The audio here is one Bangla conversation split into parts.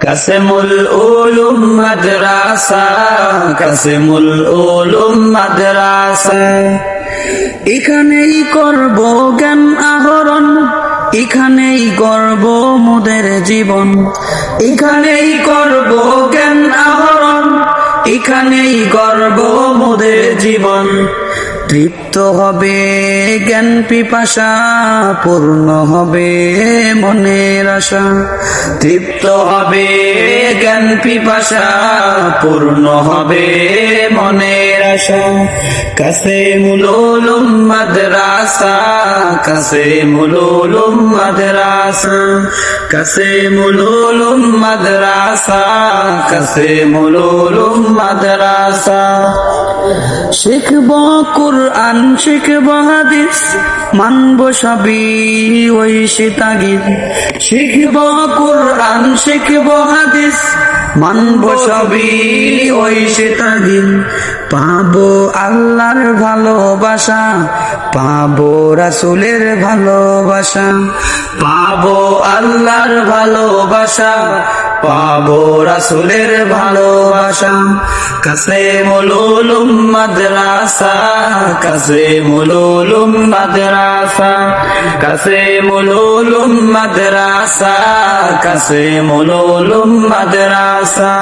কাসেমুল উলুম মাদ্রাসা, কাসেমুল উলুম মাদ্রাসা। এখানেই করব জ্ঞান আহরণ, এখানেই গড়ব মোদের জীবন। এখানেই করব জ্ঞান আহরণ, এখানেই গড়ব মোদের জীবন। তৃপ্ত হবে জ্ঞান পিপাসা, পূর্ণ হবে মনের আশা। তৃপ্ত হবে জ্ঞান পিপাসা, পূর্ণ হবে মনের আশা। কাসেমুল উলুম মাদ্রাসা, কাসেমুল উলুম মাদ্রাসা, কাসেমুল উলুম মাদ্রাসা, কাসেমুল উলুম মাদ্রাসা। শিখব কুরআন, শিখব হাদিস, মানব সবই ওই তাগিদ। শিখব কুরআন, শিখব হাদিস, মানব সবই ওই তাগিদ। পাবো আল্লাহর ভালোবাসা, পাবো রাসূলের ভালোবাসা। পাবো আল্লাহর ভালোবাসা, পাবো রাসূলের ভালোবাসা। কাসেমুল উলুম মাদ্রাসা, কাসেমুল উলুম মাদ্রাসা, কাসেমুল উলুম মাদ্রাসা, কাসেমুল উলুম মাদ্রাসা।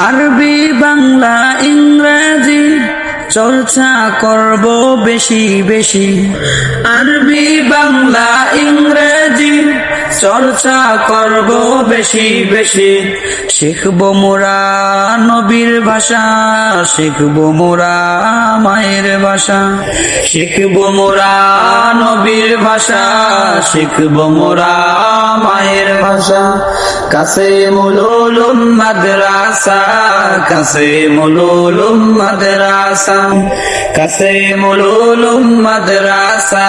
আরবি বাংলা ইংরেজি চর্চা করব বেশি বেশি। আরবি বাংলা ইংরেজি চর্চা করব বেশি বেশি। শিখব মোরা নবীর ভাষা, শিখব মোরা মায়ের ভাষা। শিখব মোরা নবীর ভাষা, শিখব মোরা মায়ের ভাষা। কাসেমুল উলুম মাদ্রাসা, কাসেমুল উলুম মাদ্রাসা, কাসেমুল উলুম মাদ্রাসা।